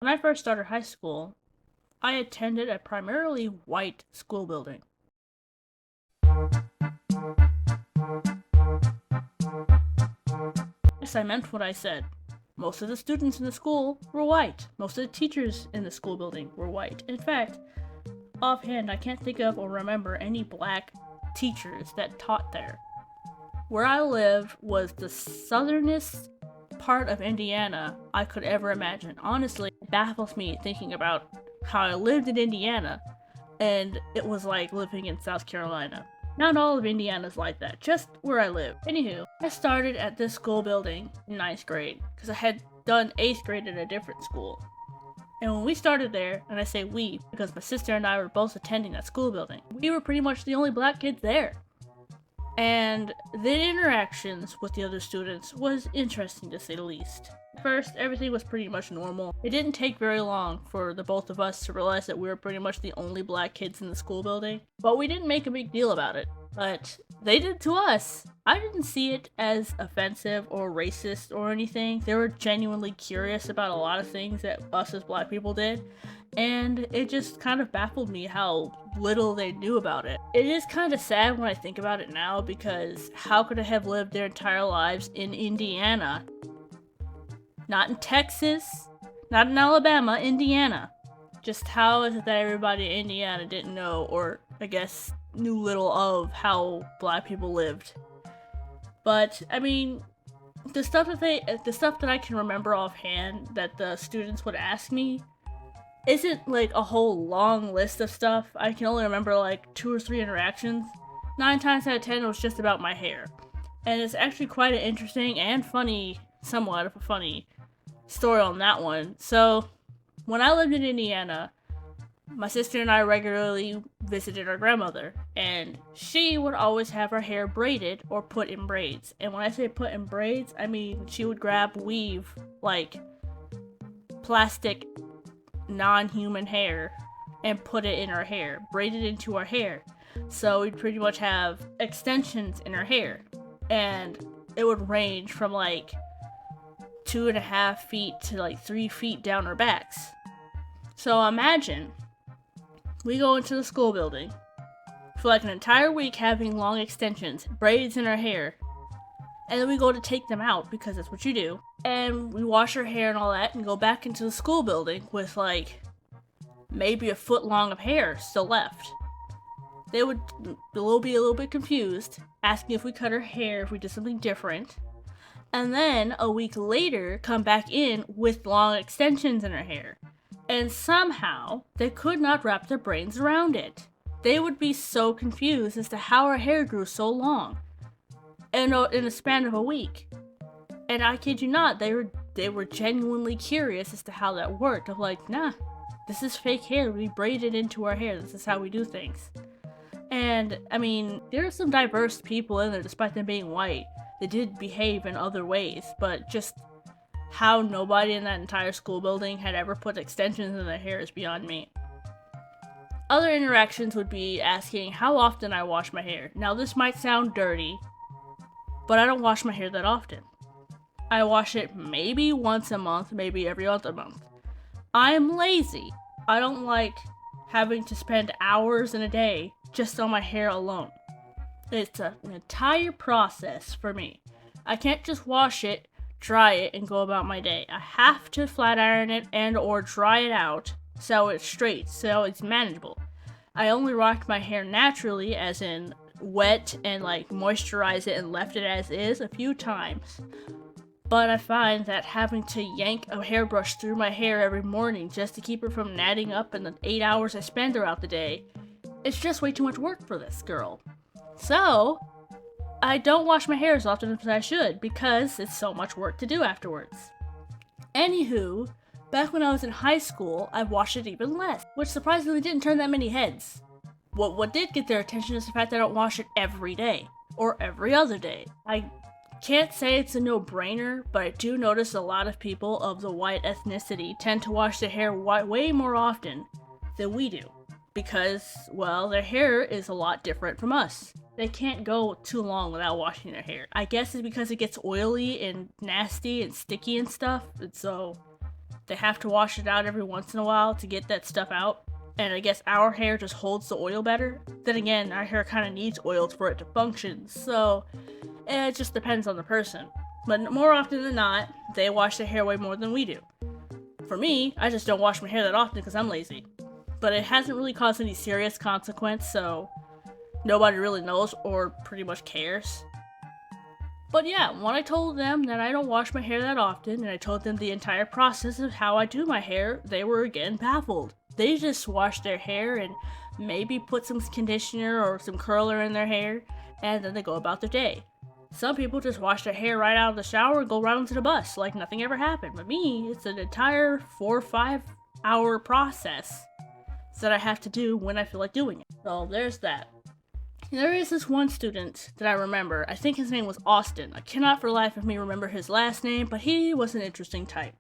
When I first started high school, I attended a primarily white school building. Yes, I meant what I said. Most of the students in the school were white. Most of the teachers in the school building were white. In fact, offhand, I can't think of or remember any black teachers that taught there. Where I lived was the southernest part of Indiana I could ever imagine. Honestly, it baffles me thinking about how I lived in Indiana and it was like living in South Carolina. Not all of Indiana's like that, just where I live. Anywho, I started at this school building in ninth grade because I had done 8th grade at a different school. And when we started there, and I say we because my sister and I were both attending that school building, we were pretty much the only black kids there. And the interactions with the other students was interesting to say the least. First, everything was pretty much normal. It didn't take very long for the both of us to realize that we were pretty much the only black kids in the school building, but we didn't make a big deal about it. But they did to us. I didn't see it as offensive or racist or anything. They were genuinely curious about a lot of things that us as black people did, and it just kind of baffled me how little they knew about it. It is kind of sad when I think about it now because how could they have lived their entire lives in Indiana? Not in Texas, not in Alabama, Indiana. Just how is it that everybody in Indiana didn't know, or I guess knew little of how black people lived? But I mean, the stuff that I can remember offhand that the students would ask me isn't like a whole long list of stuff. I can only remember like 2 or 3 interactions. 9 times out of 10 it was just about my hair. And it's actually quite an interesting and funny, somewhat of a funny story on that one. So, when I lived in Indiana, my sister and I regularly visited our grandmother, and she would always have her hair braided or put in braids. And when I say put in braids, I mean she would grab weave, like plastic non-human hair, and put it in her hair, braid it into her hair. So we'd pretty much have extensions in her hair, and it would range from like 2.5 feet to like 3 feet down our backs. So imagine we go into the school building for like an entire week having long extensions, braids in our hair, and then we go to take them out because that's what you do. And we wash our hair and all that and go back into the school building with like maybe a foot long of hair still left. They would be a little bit confused, asking if we cut our hair, if we did something different. And then a week later, come back in with long extensions in her hair. And somehow, they could not wrap their brains around it. They would be so confused as to how her hair grew so long in a span of a week. And I kid you not, they were genuinely curious as to how that worked. Of like, nah, this is fake hair. We braid it into our hair. This is how we do things. And, I mean, there are some diverse people in there, despite them being white. They did behave in other ways, but just how nobody in that entire school building had ever put extensions in their hair is beyond me. Other interactions would be asking how often I wash my hair. Now, this might sound dirty, but I don't wash my hair that often. I wash it maybe once a month, maybe every other month. I'm lazy. I don't like having to spend hours in a day just on my hair alone. It's an entire process for me. I can't just wash it, dry it, and go about my day. I have to flat iron it and or dry it out so it's straight, so it's manageable. I only rocked my hair naturally, as in wet and like moisturize it and left it as is a few times. But I find that having to yank a hairbrush through my hair every morning just to keep it from natting up in the 8 hours I spend throughout the day, it's just way too much work for this girl. So, I don't wash my hair as often as I should because it's so much work to do afterwards. Anywho, back when I was in high school, I washed it even less, which surprisingly didn't turn that many heads. What did get their attention is the fact that I don't wash it every day, or every other day. I can't say it's a no-brainer, but I do notice a lot of people of the white ethnicity tend to wash their hair way more often than we do. Because, well, their hair is a lot different from us. They can't go too long without washing their hair. I guess it's because it gets oily and nasty and sticky and stuff, and so they have to wash it out every once in a while to get that stuff out. And I guess our hair just holds the oil better. Then again, our hair kind of needs oil for it to function, so it just depends on the person. But more often than not, they wash their hair way more than we do. For me, I just don't wash my hair that often because I'm lazy. But it hasn't really caused any serious consequence, so nobody really knows or pretty much cares. But yeah, when I told them that I don't wash my hair that often, and I told them the entire process of how I do my hair, they were again baffled. They just wash their hair and maybe put some conditioner or some curler in their hair, and then they go about their day. Some people just wash their hair right out of the shower and go right onto the bus like nothing ever happened. But me, it's an entire 4 or 5 hour process that I have to do when I feel like doing it. So there's that. There is this one student that I remember. I think his name was Austin. I cannot for the life of me remember his last name, but he was an interesting type.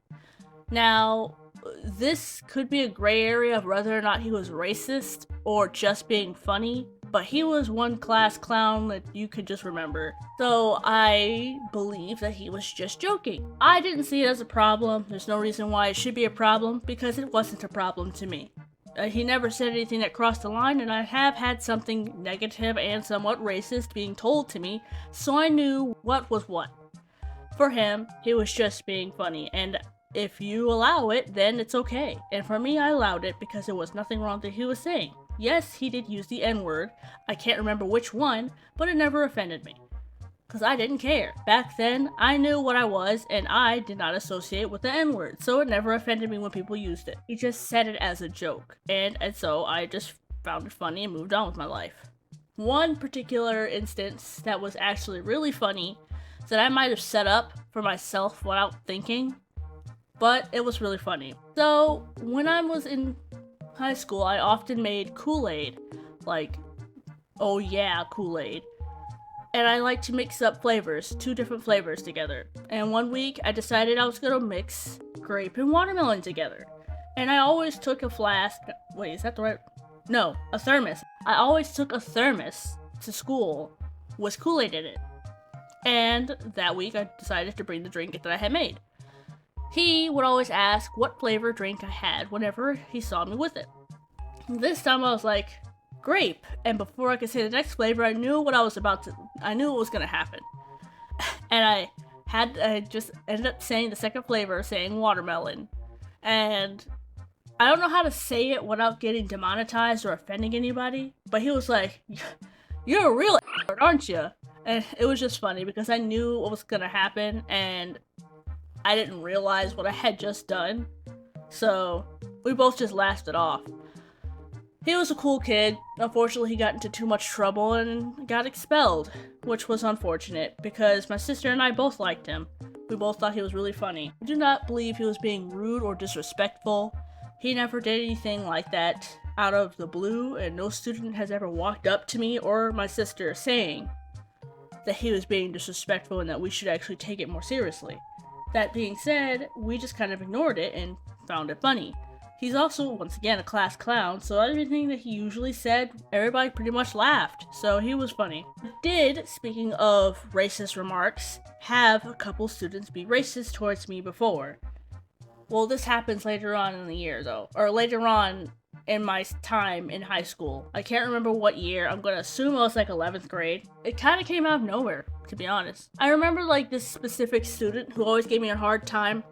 Now, this could be a gray area of whether or not he was racist or just being funny, but he was one class clown that you could just remember. So I believe that he was just joking. I didn't see it as a problem. There's no reason why it should be a problem because it wasn't a problem to me. He never said anything that crossed the line, and I have had something negative and somewhat racist being told to me, so I knew what was what. For him, he was just being funny, and if you allow it, then it's okay. And for me, I allowed it because there was nothing wrong that he was saying. Yes, he did use the N-word. I can't remember which one, but it never offended me. Because I didn't care. Back then, I knew what I was, and I did not associate with the N-word, so it never offended me when people used it. He just said it as a joke, and so I just found it funny and moved on with my life. One particular instance that was actually really funny, that I might have set up for myself without thinking, but it was really funny. So, when I was in high school, I often made Kool-Aid, like, oh yeah, Kool-Aid. And I like to mix up flavors, 2 different flavors together. And one week, I decided I was gonna mix grape and watermelon together. And I always took a flask, wait, is that the right? No, a thermos. I always took a thermos to school with Kool-Aid in it. And that week, I decided to bring the drink that I had made. He would always ask what flavor drink I had whenever he saw me with it. This time I was like, grape, and before I could say the next flavor, I knew what was gonna happen. And I just ended up saying the second flavor, saying watermelon. And I don't know how to say it without getting demonetized or offending anybody, but he was like, you're a real aren't you? And it was just funny because I knew what was gonna happen, and I didn't realize what I had just done. So we both just laughed it off. He was a cool kid. Unfortunately, he got into too much trouble and got expelled, which was unfortunate because my sister and I both liked him. We both thought he was really funny. I do not believe he was being rude or disrespectful. He never did anything like that out of the blue, and no student has ever walked up to me or my sister saying that he was being disrespectful and that we should actually take it more seriously. That being said, we just kind of ignored it and found it funny. He's also, once again, a class clown, so everything that he usually said, everybody pretty much laughed, so he was funny. I did, speaking of racist remarks, have a couple students be racist towards me before. Well, this happens later on in the year, though, or later on in my time in high school. I can't remember what year. I'm gonna assume it was like 11th grade. It kind of came out of nowhere, to be honest. I remember like this specific student who always gave me a hard time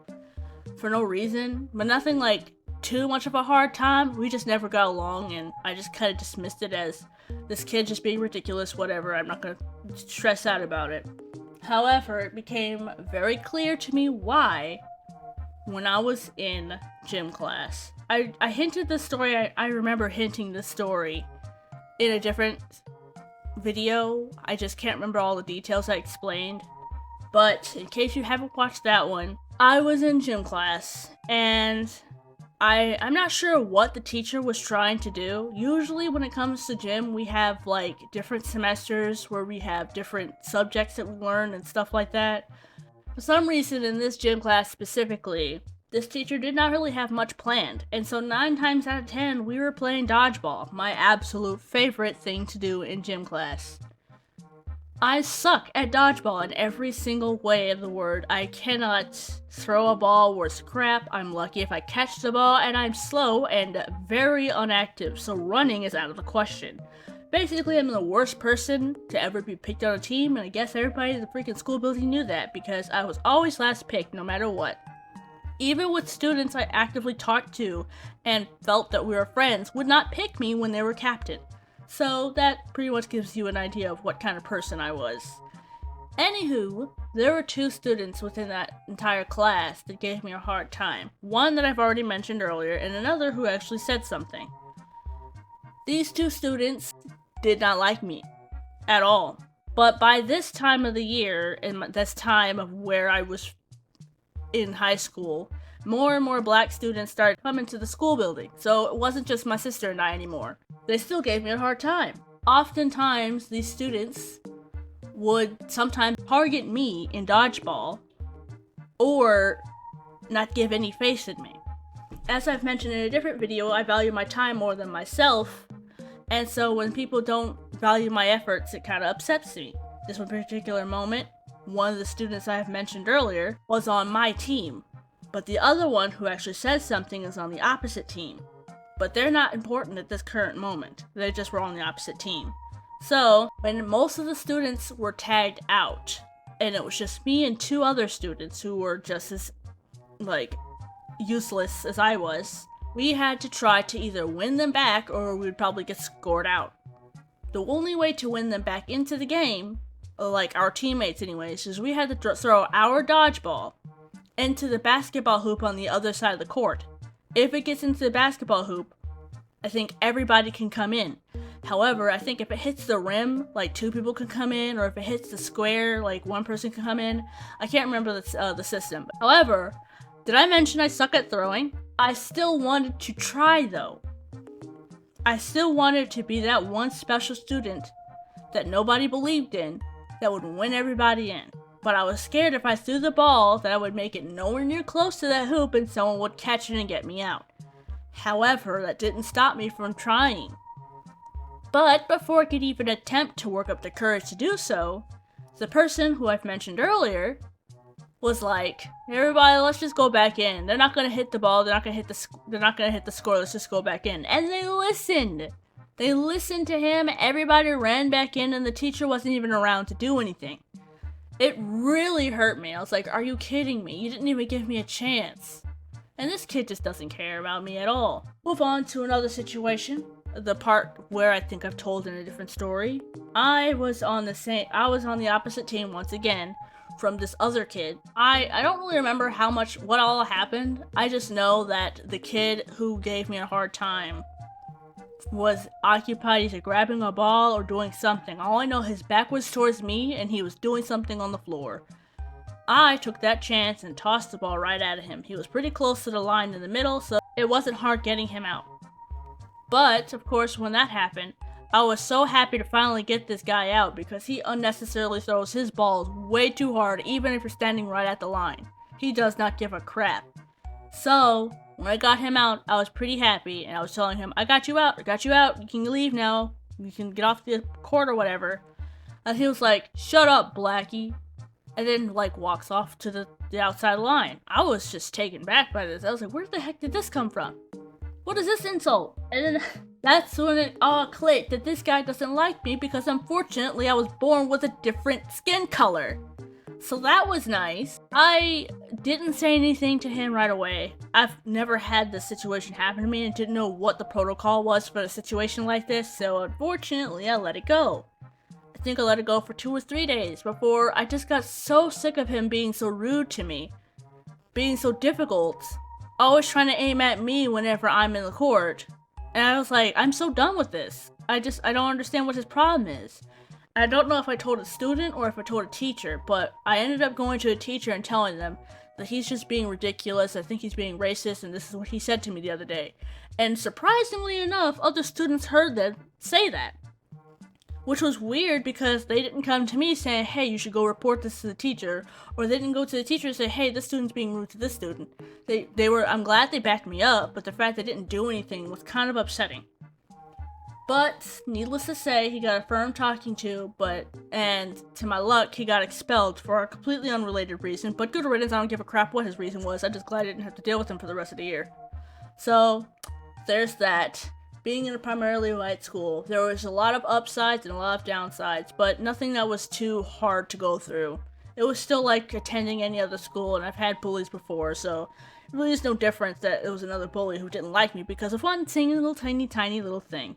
for no reason, but nothing like too much of a hard time. We just never got along, and I just kind of dismissed it as this kid just being ridiculous, whatever. I'm not gonna stress out about it. However, it became very clear to me why when I was in gym class. I hinted this story, I remember hinting this story in a different video. I just can't remember all the details I explained. But in case you haven't watched that one, I was in gym class, and I'm not sure what the teacher was trying to do. Usually when it comes to gym, we have like different semesters where we have different subjects that we learn and stuff like that. For some reason in this gym class specifically, this teacher did not really have much planned, and so 9 times out of 10 we were playing dodgeball, my absolute favorite thing to do in gym class. I suck at dodgeball in every single way of the word. I cannot throw a ball worth crap. I'm lucky if I catch the ball, and I'm slow and very inactive, so running is out of the question. Basically, I'm the worst person to ever be picked on a team, and I guess everybody in the freaking school building knew that because I was always last picked no matter what. Even with students I actively talked to and felt that we were friends would not pick me when they were captain. So that pretty much gives you an idea of what kind of person I was. Anywho, there were 2 students within that entire class that gave me a hard time. One that I've already mentioned earlier, and another who actually said something. These 2 students did not like me at all. But by this time of the year, and this time of where I was in high school, more and more black students started coming to the school building, so it wasn't just my sister and I anymore. They still gave me a hard time. Oftentimes, these students would sometimes target me in dodgeball, or not give any face in me. As I've mentioned in a different video, I value my time more than myself, and so when people don't value my efforts, it kind of upsets me. This one particular moment, one of the students I have mentioned earlier was on my team, but the other one who actually said something is on the opposite team. But they're not important at this current moment. They just were on the opposite team. So, when most of the students were tagged out, and it was just me and 2 other students who were just as, useless as I was, we had to try to either win them back or we would probably get scored out. The only way to win them back into the game, like our teammates anyways, is we had to throw our dodgeball into the basketball hoop on the other side of the court. If it gets into the basketball hoop, I think everybody can come in. However, I think if it hits the rim, 2 people can come in, or if it hits the square, 1 person can come in. I can't remember the system. However, did I mention I suck at throwing? I still wanted to try though. I still wanted to be that one special student that nobody believed in that would win everybody in. But I was scared if I threw the ball that I would make it nowhere near close to that hoop and someone would catch it and get me out. However, that didn't stop me from trying. But before I could even attempt to work up the courage to do so, the person who I've mentioned earlier was like, "Everybody, let's just go back in. They're not gonna hit the ball. They're not gonna hit the score. Let's just go back in." And they listened. They listened to him. Everybody ran back in, and the teacher wasn't even around to do anything. It really hurt me. I was like, "Are you kidding me? You didn't even give me a chance." And this kid just doesn't care about me at all. Move on to another situation. The part where I think I've told in a different story. I was on the opposite team once again from this other kid. I don't really remember what all happened. I just know that the kid who gave me a hard time was occupied either grabbing a ball or doing something. All I know, his back was towards me and he was doing something on the floor. I took that chance and tossed the ball right at him. He was pretty close to the line in the middle, so it wasn't hard getting him out. But, of course, when that happened, I was so happy to finally get this guy out because he unnecessarily throws his balls way too hard even if you're standing right at the line. He does not give a crap. So, when I got him out, I was pretty happy and I was telling him, I got you out, you can leave now, you can get off the court or whatever. And he was like, "Shut up, Blackie." And then, walks off to the outside line. I was just taken back by this. I was like, where the heck did this come from? What is this insult? And then that's when it all clicked that this guy doesn't like me because unfortunately I was born with a different skin color. So that was nice. I didn't say anything to him right away. I've never had this situation happen to me and didn't know what the protocol was for a situation like this, so unfortunately I let it go. I think I let it go for 2 or 3 days before I just got so sick of him being so rude to me, being so difficult, always trying to aim at me whenever I'm in the court. And I was like, I'm so done with this. I don't understand what his problem is. I don't know if I told a student or if I told a teacher, but I ended up going to a teacher and telling them that he's just being ridiculous, I think he's being racist, and this is what he said to me the other day. And surprisingly enough, other students heard them say that. Which was weird because they didn't come to me saying, hey, you should go report this to the teacher, or they didn't go to the teacher and say, hey, this student's being rude to this student. I'm glad they backed me up, but the fact they didn't do anything was kind of upsetting. But needless to say, he got a firm talking to, and to my luck, he got expelled for a completely unrelated reason. But good riddance, I don't give a crap what his reason was. I'm just glad I didn't have to deal with him for the rest of the year. So, there's that. Being in a primarily white school, there was a lot of upsides and a lot of downsides, but nothing that was too hard to go through. It was still like attending any other school, and I've had bullies before, so it really is no difference that it was another bully who didn't like me because of one single little tiny little thing.